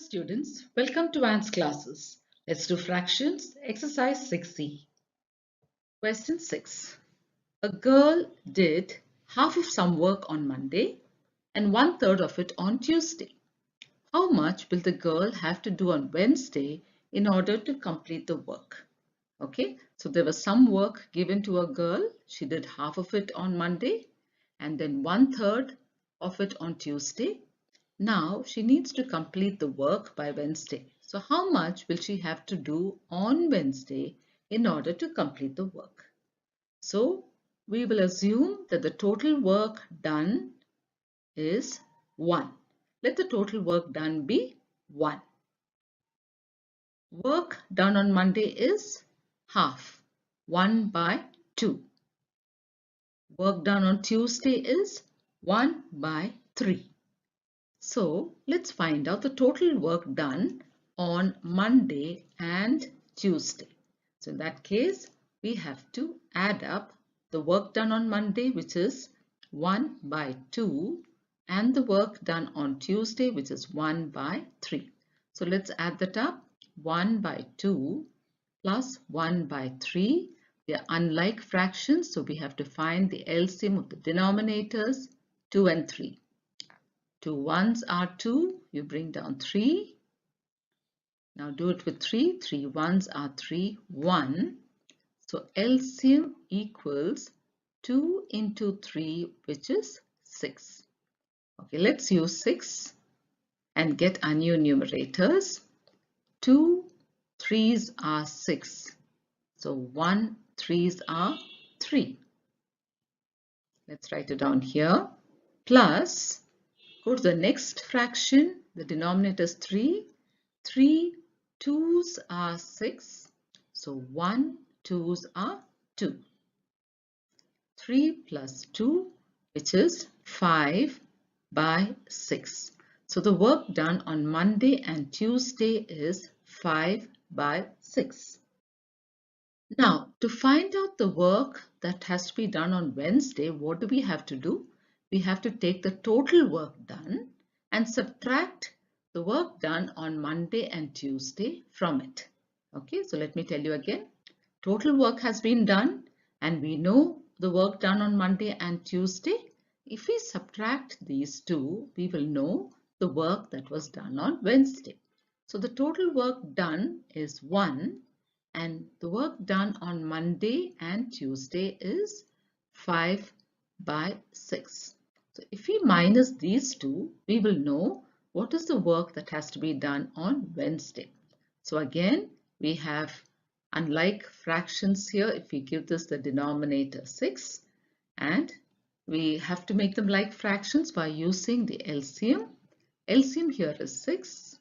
Students, welcome to Anne's classes. Let's do fractions, exercise 6C. Question 6. A girl did half of some work on Monday and 1/3 of it on Tuesday. How much will the girl have to do on Wednesday in order to complete the work? Okay, so there was some work given to a girl. She did half of it on Monday and then 1/3 of it on Tuesday. Now she needs to complete the work by Wednesday. So how much will she have to do on Wednesday in order to complete the work? So we will assume that the total work done is 1. Let the total work done be 1. Work done on Monday is half, 1/2. Work done on Tuesday is 1/3. So let's find out the total work done on Monday and Tuesday. So in that case, we have to add up the work done on Monday, which is 1/2, and the work done on Tuesday, which is 1/3. So let's add that up. 1/2 plus 1/3. They are unlike fractions, so we have to find the LCM of the denominators, 2 and 3. 2 ones are 2, you bring down 3. Now do it with 3, 3 ones are 3, 1. So LCM equals 2 into 3, which is 6. Okay, let's use 6 and get our new numerators. 2 3s are 6. So 1 3s are 3. Let's write it down here. Plus, go to the next fraction. The denominator is 3. 3 2s are 6. So 1 2s are 2. 3 plus 2, which is 5/6. So the work done on Monday and Tuesday is 5/6. Now, to find out the work that has to be done on Wednesday, what do we have to do? We have to take the total work done and subtract the work done on Monday and Tuesday from it. Okay, so let me tell you again. Total work has been done and we know the work done on Monday and Tuesday. If we subtract these two, we will know the work that was done on Wednesday. So the total work done is 1. And the work done on Monday and Tuesday is 5/6. So if we minus these two, we will know what is the work that has to be done on Wednesday. So again, we have, unlike fractions here, if we give this the denominator 6, and we have to make them like fractions by using the LCM. LCM here is 6.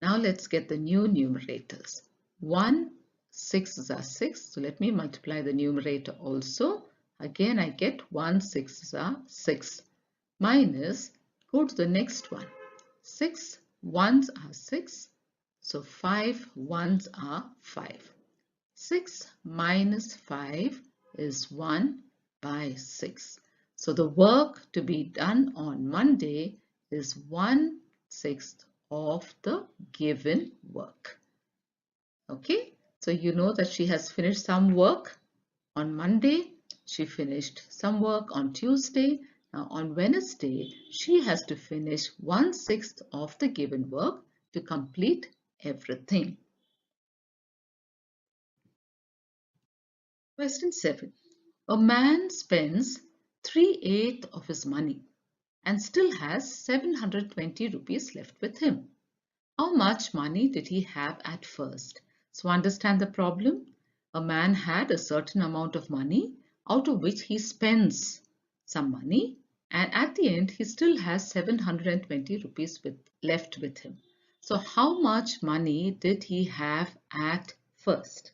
Now let's get the new numerators. 1 6s are 6, so let me multiply the numerator also. Again I get 1 6s are 6 minus, go to the next one. 6 1s are 6, so 5 1s are 5. 6 minus 5 is 1/6. So the work to be done on Monday is 1/6 of the given work. Okay, so you know that she has finished some work on Monday. She finished some work on Tuesday. Now on Wednesday, she has to finish 1/6 of the given work to complete everything. Question 7. A man spends 3/8 of his money and still has 720 rupees left with him. How much money did he have at first? So understand the problem. A man had a certain amount of money out of which he spends some money, and at the end he still has 720 rupees left with him. So how much money did he have at first?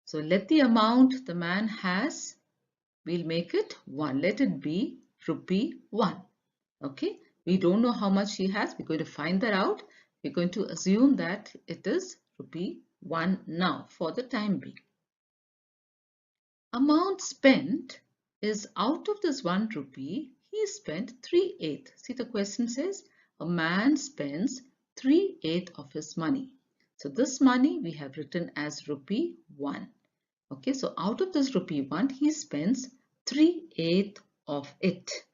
So let the amount the man has, we'll make it 1. Let it be rupee 1. Okay, we don't know how much he has. We're going to find that out. We're going to assume that it is rupee 1 now for the time being. Amount spent is, out of this 1 rupee, he spent 3/8. See, the question says a man spends 3/8 of his money. So this money we have written as rupee 1. Okay, so out of this rupee 1, he spends 3/8 of it.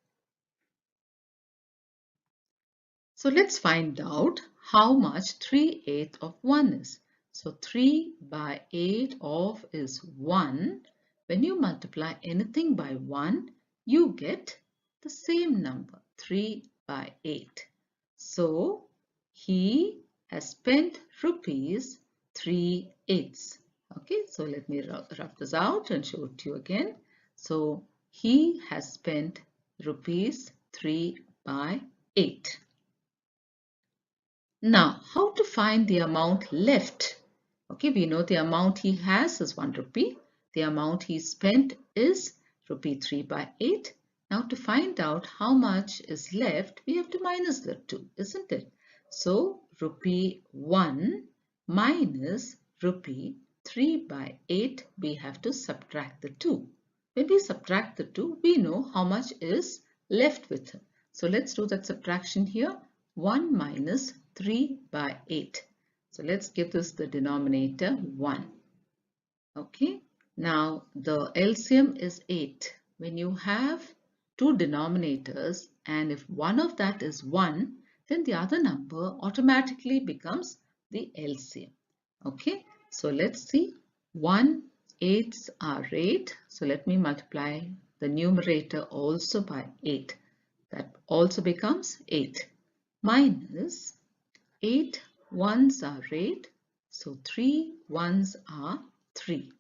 So let's find out how much 3/8 of 1 is. So 3/8 of is 1. When you multiply anything by 1, you get the same number, 3/8. So he has spent rupees 3/8. Okay, so let me rough this out and show it to you again. So he has spent rupees 3/8. Now, how to find the amount left? Okay, we know the amount he has is 1 rupee. The amount he spent is rupee 3/8. Now, to find out how much is left, we have to minus the 2, isn't it? So, rupee 1 minus rupee 3/8, we have to subtract the 2. When we subtract the 2, we know how much is left with him. So, let's do that subtraction here. 1 minus 3/8. So let's give this the denominator 1. Okay. Now the LCM is 8. When you have two denominators and if one of that is 1, then the other number automatically becomes the LCM. Okay. So let's see. 1 8s are 8. So let me multiply the numerator also by 8. That also becomes 8 minus 8 ones are 8, so 3 ones are 3.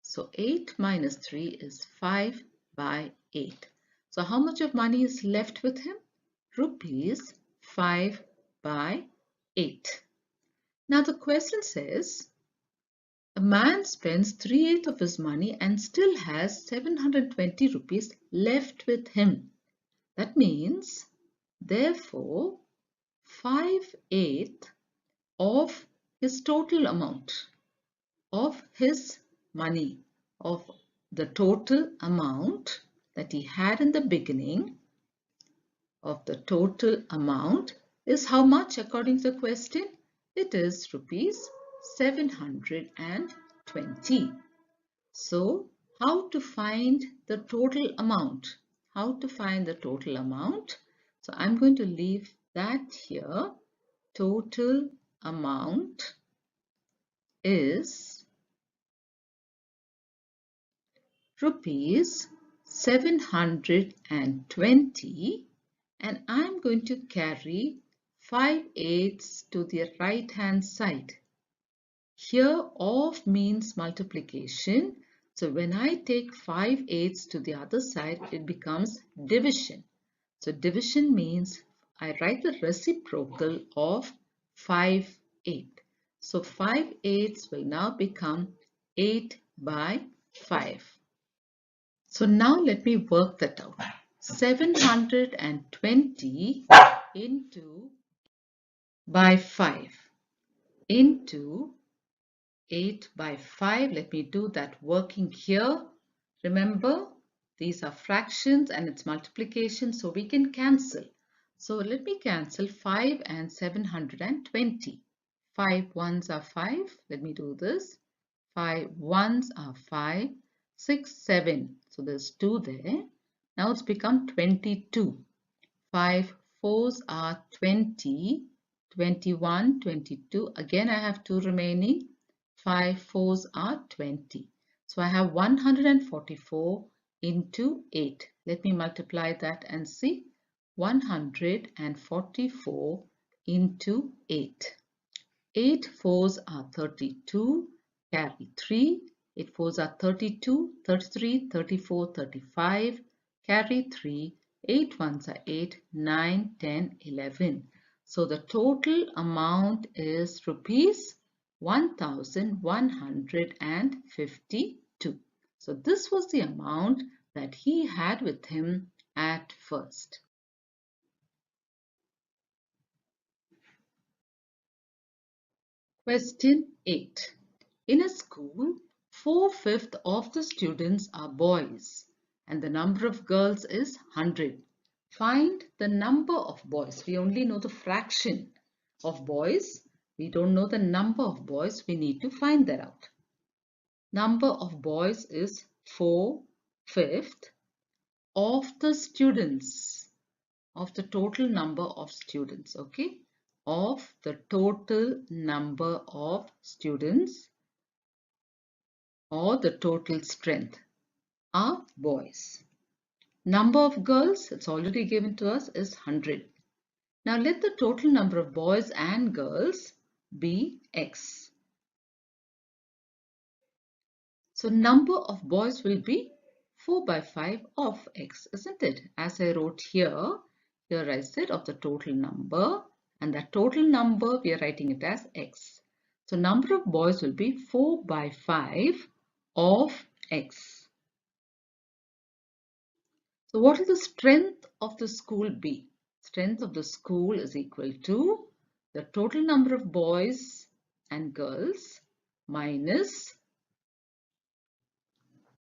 So 8 minus 3 is 5/8. So how much of money is left with him? Rupees 5/8. Now the question says, a man spends 3/8 of his money and still has 720 rupees left with him. That means, therefore, 5/8 of his total amount of his money, of the total amount that he had in the beginning, of the total amount is how much according to the question? It is rupees 720. So how to find the total amount? How to find the total amount? So I'm going to leave that here. Total amount is rupees 720 and I'm going to carry 5/8 to the right hand side. Here of means multiplication. So when I take 5/8 to the other side, it becomes division. So division means I write the reciprocal of 5/8. So 5/8 will now become 8/5. So now let me work that out. 720 into by 5 into 8/5. Let me do that working here. Remember, these are fractions and it's multiplication, so we can cancel. So let me cancel 5 and 720. 5 ones are 5. Let me do this. 5 ones are 5. 6, 7. So there's 2 there. Now it's become 22. 5 fours are 20. 21, 22. Again, I have 2 remaining. 5 fours are 20. So I have 144 into 8. Let me multiply that and see. 144 into 8. 8 fours are 32, carry 3. 8 fours are 32, 33, 34, 35, carry 3. 8 ones are 8, 9, 10, 11. So the total amount is rupees 1152. So this was the amount that he had with him at first. Question 8. In a school, 4/5 of the students are boys and the number of girls is 100. Find the number of boys. We only know the fraction. of boys. We don't know the number of boys. We need to find that out. Number of boys is 4/5 of the students, of the total number of students, okay? Of the total number of students or the total strength are boys. Number of girls, it's already given to us, is 100. Now let the total number of boys and girls be X. So number of boys will be 4/5 of X, isn't it? As I wrote here, I said of the total number, and that total number we are writing it as X. So number of boys will be 4/5 of X. So what will the strength of the school be? Strength of the school is equal to the total number of boys and girls minus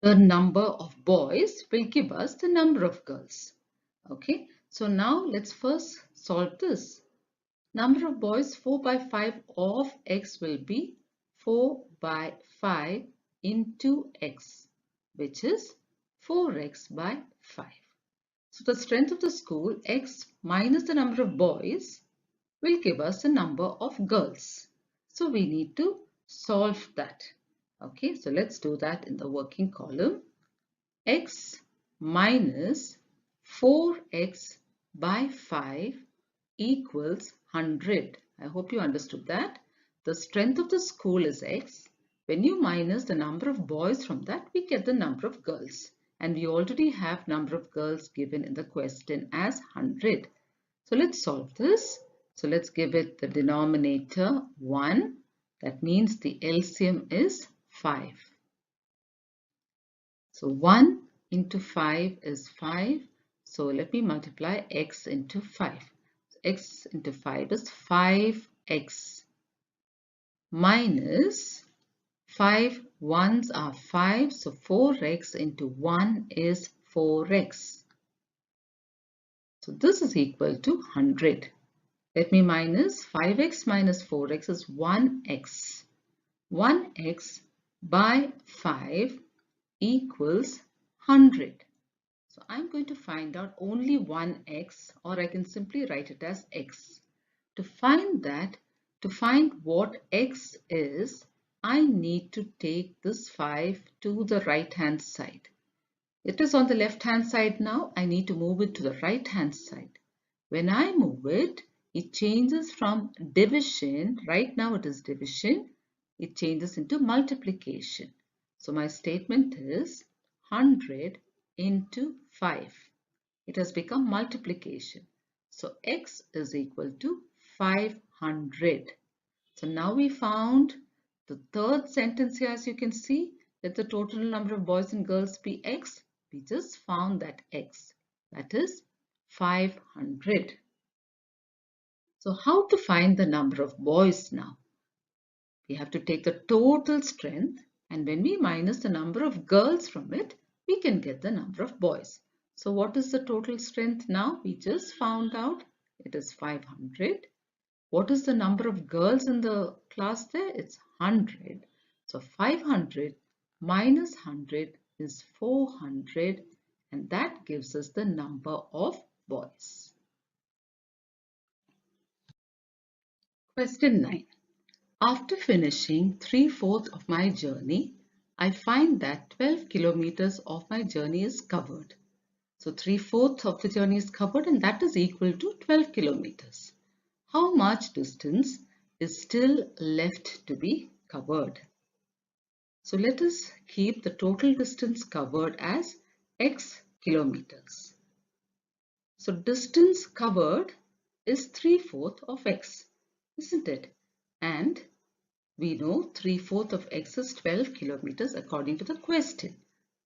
the number of boys will give us the number of girls. Okay, so now let's first solve this. Number of boys 4/5 of X will be 4/5 into X, which is 4x/5. So the strength of the school, X minus the number of boys, will give us the number of girls. So we need to solve that. Okay, so let's do that in the working column. X minus 4x/5 equals 100. I hope you understood that. The strength of the school is X. When you minus the number of boys from that, we get the number of girls. And we already have number of girls given in the question as 100. So let's solve this. So let's give it the denominator 1. That means the LCM is 5. So 1 into 5 is 5. So let me multiply x into 5. So x into 5 is 5x minus 5 ones are 5. So 4x into 1 is 4x. So this is equal to 100. Let me minus 5x minus 4x is 1x. 1x by 5 equals 100. So I'm going to find out only 1x, or I can simply write it as x. To find that, to find what x is, I need to take this 5 to the right hand side. It is on the left hand side now. I need to move it to the right hand side. When I move it, it changes from division. Right now it is division. It changes into multiplication. So my statement is 100 into 5. It has become multiplication. So x is equal to 500. So now we found the third sentence here, as you can see, that the total number of boys and girls be x. We just found that x, that is 500. So how to find the number of boys now? We have to take the total strength, and when we minus the number of girls from it, we can get the number of boys. So what is the total strength now? We just found out it is 500. What is the number of girls in the class there? It's 100. So 500 minus 100 is 400, and that gives us the number of boys. Question 9. After finishing 3/4 of my journey, I find that 12 kilometers of my journey is covered. So 3/4 of the journey is covered, and that is equal to 12 kilometers. How much distance is still left to be covered? So let us keep the total distance covered as x kilometers. So distance covered is 3/4 of x, isn't it? And we know 3/4 of x is 12 kilometers according to the question.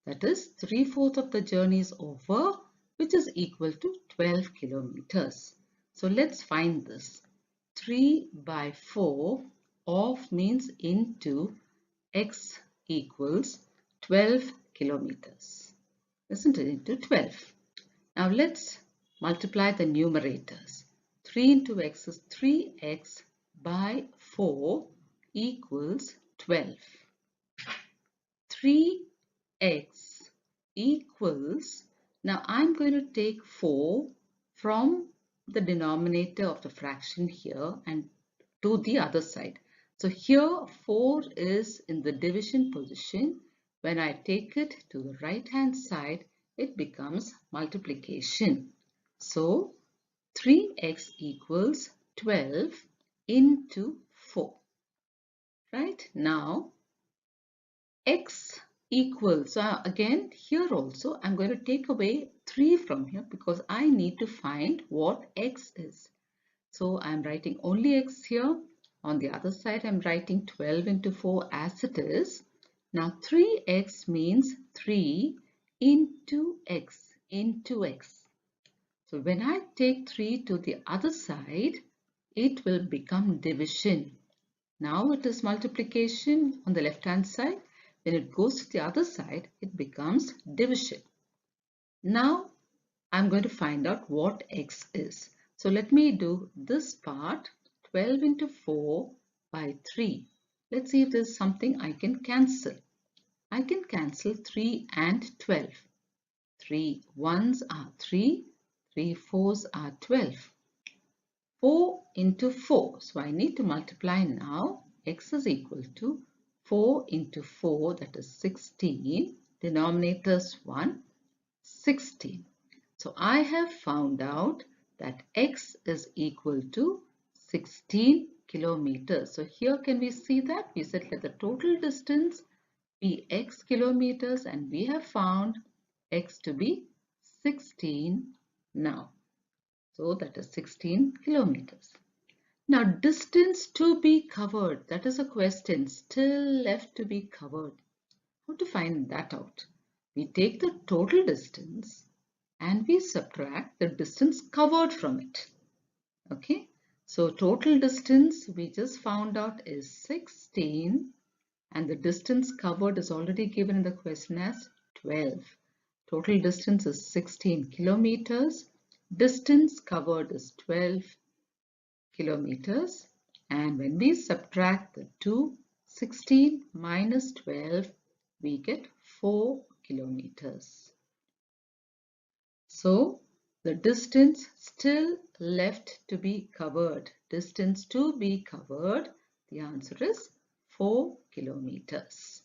That is 3/4 of the journey is over, which is equal to 12 kilometers. So let's find this. 3/4 of means into x equals 12 kilometers. Isn't it? Into 12. Now let's multiply the numerators. 3 into x is 3x by 4 equals 12. 3x equals, now I'm going to take 4 from the denominator of the fraction here and to the other side. So here 4 is in the division position. When I take it to the right hand side, it becomes multiplication. So 3x equals 12 into 4. Right? Now x equals, so again here also I'm going to take away 3 from here because I need to find what x is. So I'm writing only x here. On the other side I'm writing 12 into 4 as it is. Now 3x means 3 into x, So when I take 3 to the other side, it will become division. Now it is multiplication on the left hand side. When it goes to the other side, it becomes division. Now I'm going to find out what x is. So let me do this part, 12 into 4 by 3. Let's see if there's something I can cancel. I can cancel 3 and 12. 3 ones are 3, 3 fours are 12. 4 into 4. So I need to multiply now. X is equal to 4 into 4, that is 16. Denominators 1, 16. So I have found out that x is equal to 16 kilometers. So here can we see that? We said let the total distance be x kilometers and we have found x to be 16 now. So that is 16 kilometers. Now distance to be covered, that is a question still left to be covered. How to find that out? We take the total distance and we subtract the distance covered from it. Okay, so total distance we just found out is 16 and the distance covered is already given in the question as 12. Total distance is 16 kilometers. Distance covered is 12 kilometers. And when we subtract the two, 16 minus 12, we get 4 kilometers. So the distance still left to be covered, distance to be covered, the answer is 4 kilometers.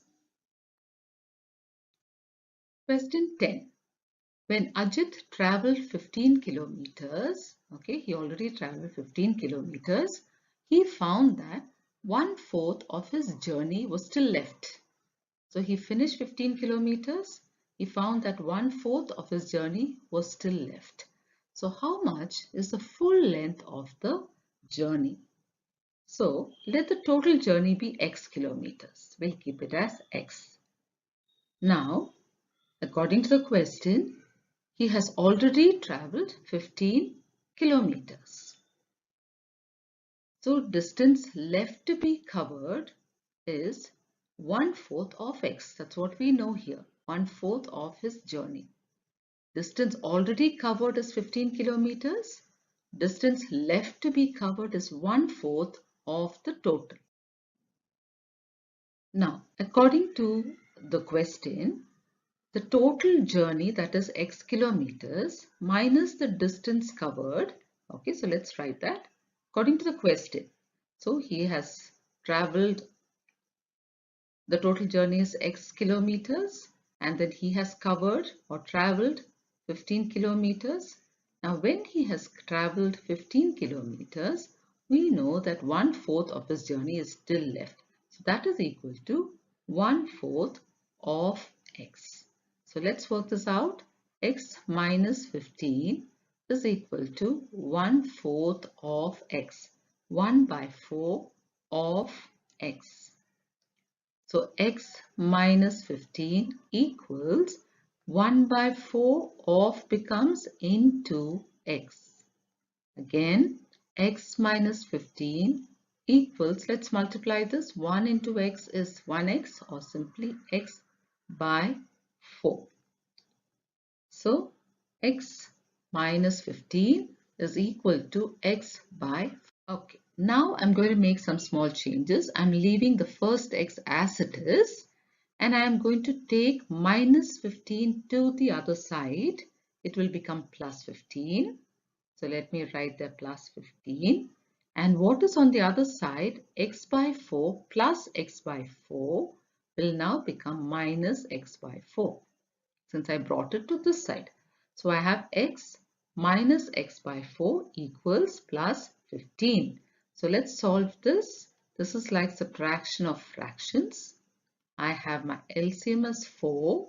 Question 10. When Ajit traveled 15 kilometers, okay, he already traveled 15 kilometers, he found that 1/4 of his journey was still left. So he finished 15 kilometers. He found that 1/4 of his journey was still left. So how much is the full length of the journey? So let the total journey be x kilometers. We'll keep it as x. Now, according to the question, he has already traveled 15 kilometers. So distance left to be covered is 1/4 of x. That's what we know here. 1/4 of his journey. Distance already covered is 15 kilometers. Distance left to be covered is 1/4 of the total. Now, according to the question, the total journey, that is x kilometers, minus the distance covered. Okay, so let's write that. According to the question, so he has traveled, the total journey is x kilometers and then he has covered or traveled 15 kilometers. Now when he has traveled 15 kilometers, we know that 1/4 of his journey is still left. So that is equal to 1/4 of x. So let's work this out. X minus 15 is equal to 1/4 of x. 1/4 of x. So x minus 15 equals 1/4 of becomes into x. Again, x minus 15 equals, let's multiply this. 1 into x is 1x or simply x by 4. So x minus 15 is equal to x by 4. Okay, now I'm going to make some small changes. I'm leaving the first x as it is, and I am going to take minus 15 to the other side. It will become plus 15. So let me write there plus 15. And what is on the other side? X by 4 plus x by 4 will now become minus x by 4, since I brought it to this side. So I have x minus x by 4 equals plus 15. So let's solve this. This is like subtraction of fractions. I have my LCM as 4.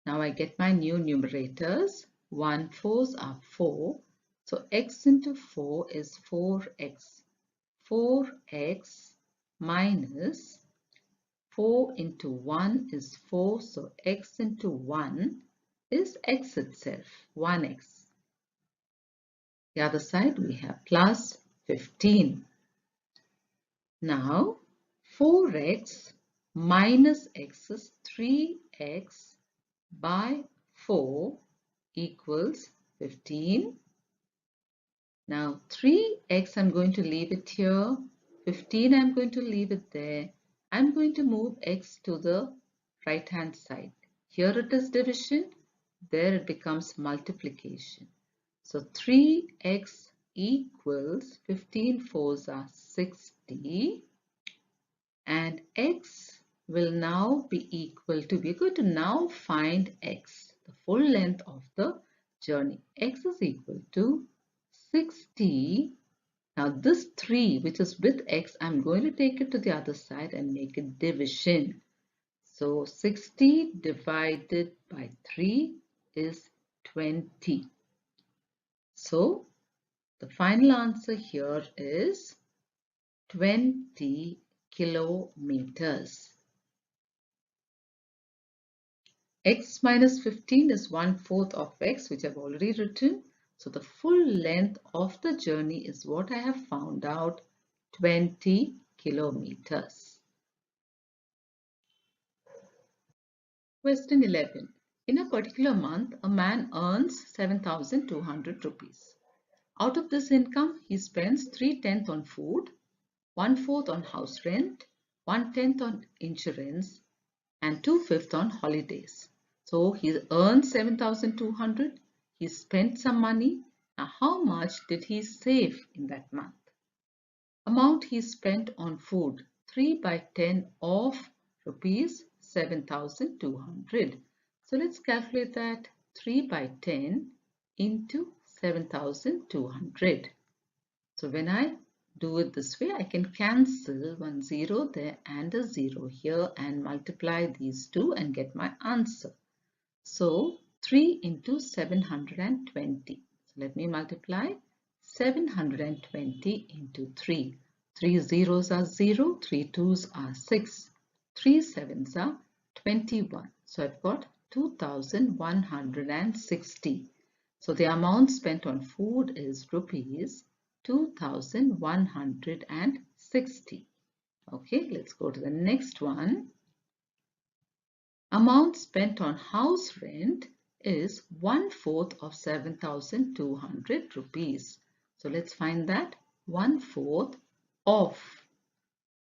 Now I get my new numerators. 1 4s are 4. So x into 4 is 4x. 4x minus 4 into 1 is 4. So x into 1 is x itself, 1x. The other side we have plus 15. Now 4x minus x is 3x by 4 equals 15. Now 3x I'm going to leave it here, 15 I'm going to leave it there. I'm going to move x to the right hand side. Here it is division, there it becomes multiplication. So 3x equals 15 fours are 60, and x will now be equal to, we're going to now find x, the full length of the journey. X is equal to 60. Now this 3 which is with x, I'm going to take it to the other side and make it division. So 60 divided by 3 is 20. So the final answer here is 20 kilometers. X minus 15 is 1/4 of x, which I've already written. So the full length of the journey is what I have found out, 20 kilometers. Question 11. In a particular month, a man earns 7,200 rupees. Out of this income, he spends 3/10 on food, 1/4 on house rent, 1/10 on insurance, and 2/5 on holidays. So he earned 7,200. He spent some money. Now how much did he save in that month? Amount he spent on food, 3/10 of rupees 7,200. So let's calculate that. 3/10 into 7,200. So when I do it this way, I can cancel one 0 there and a 0 here and multiply these two and get my answer. So 3 into 720. So let me multiply 720 into 3. 3 zeros are 0, 3 twos are 6, 3 sevens are 21. So I've got 2,160. So the amount spent on food is rupees 2,160. Okay, let's go to the next one. Amount spent on house rent is 1/4 of 7,200 rupees. So let's find that. 1/4 of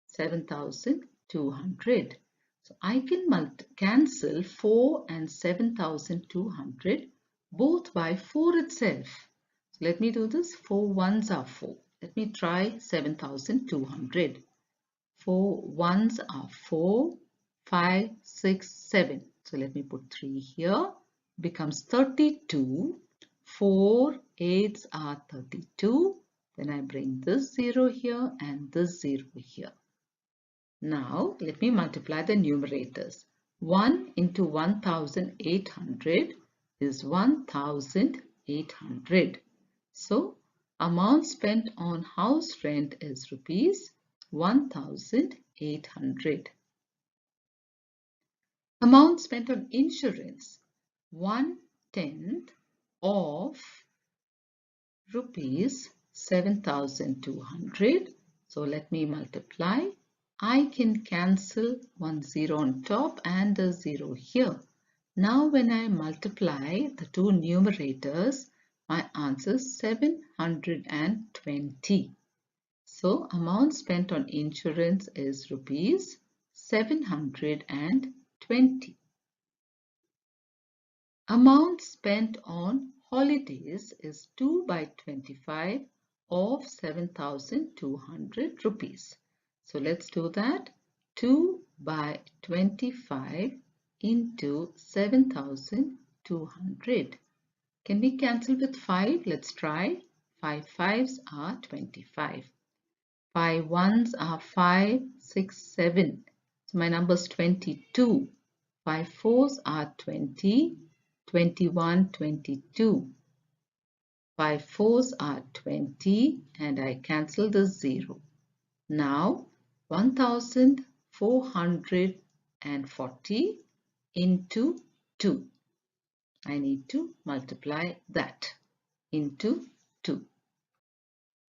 7,200. So I can cancel 4 and 7,200 both by 4 itself. So let me do this. 4 ones are 4. Let me try 7,200. 4 ones are 4, 5, 6, 7. So let me put 3 here. Becomes 32. 4 eights are 32. Then I bring this 0 here and this 0 here. Now let me multiply the numerators. 1 into 1,800 is 1,800. So amount spent on house rent is rupees 1,800. Amount spent on insurance, 1/10 of rupees 7,200. So let me multiply. I can cancel one 0 on top and a 0 here. Now when I multiply the two numerators, My answer is 720. So amount spent on insurance is rupees 720. Amount spent on holidays is 2 by 25 of 7,200 rupees. So let's do that. 2 by 25 into 7,200. Can we cancel with 5? Let's try. 5 fives are 25. 5 ones are 5, 6, 7. So my number is 22. 5 fours are 20, 21, 22. 5 fours are 20 and I cancel the 0. Now 1440 into 2. I need to multiply that into 2.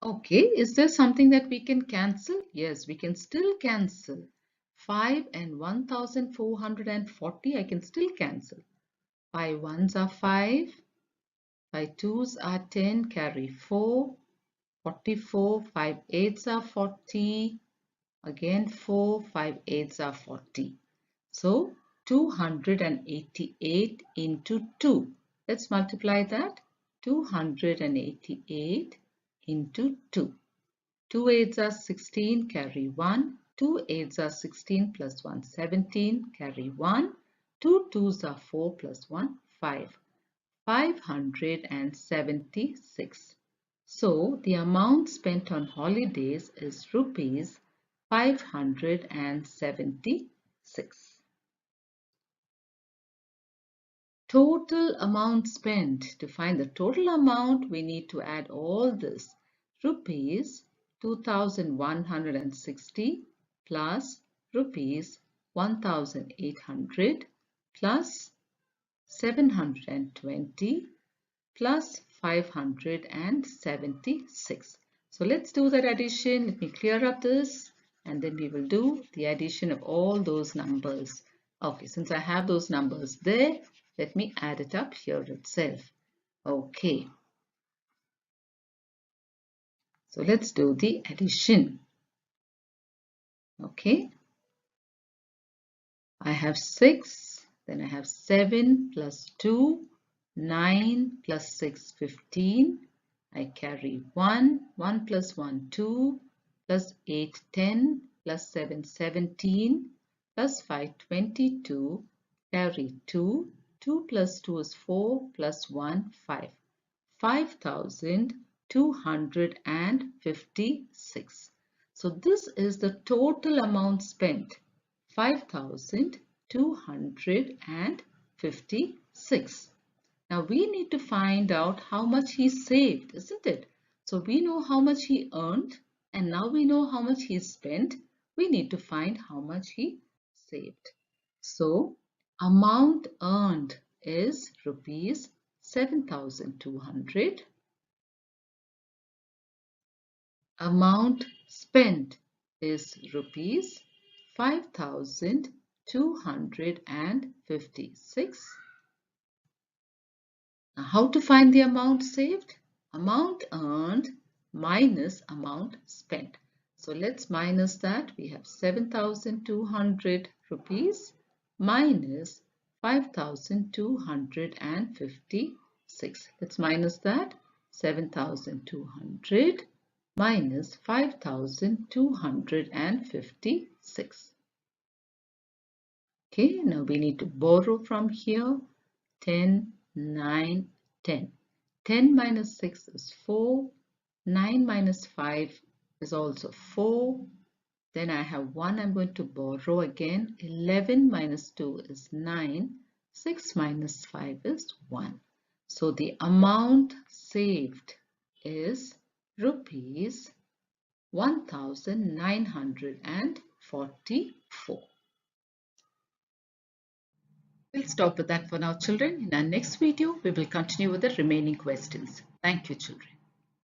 Okay, is there something that we can cancel? Yes, we can still cancel. 5 and 1440 I can still cancel. 5 ones are 5, 5 twos are 10, carry 4, 44, 5 eights are 40, again 4, 5 eights are 40. So 288 into 2. Let's multiply that. 288 into 2. 2 eights are 16, carry 1. 2 eights are 16 plus 1, 17, carry 1. 2 twos are 4 plus 1, 5. 576. So the amount spent on holidays is rupees 576. Total amount spent. To find the total amount, we need to add all this. Rupees 2,160 plus rupees 1,800 plus 720 plus 576. So let's do that addition. Let me clear up this and then we will do the addition of all those numbers. Okay, since I have those numbers there, let me add it up here itself. Okay, so let's do the addition. Okay, I have 6, then I have 7 plus 2, 9 plus 6, 15. I carry 1, 1 plus 1, 2, plus 8, 10, plus 7, 17, plus 5, 22, carry 2, 2 plus 2 is 4, plus 1, 5. 5,256. So this is the total amount spent. 5,256. Now we need to find out how much he saved, isn't it? So we know how much he earned and now we know how much he spent. We need to find how much he saved. So amount earned is rupees 7,200. Amount spent is rupees 5,256. Now, how to find the amount saved? Amount earned minus amount spent. So let's minus that. We have 7,200 rupees minus 5,256. Let's minus that. 7,200 minus 5,256. Okay, now we need to borrow from here. 10, 9, 10. 10 minus 6 is 4. 9 minus 5 is also 4. Then I have 1 I'm going to borrow again. 11 minus 2 is 9. 6 minus 5 is 1. So the amount saved is rupees 1,944. We'll stop with that for now, children. In our next video, we will continue with the remaining questions. Thank you, children.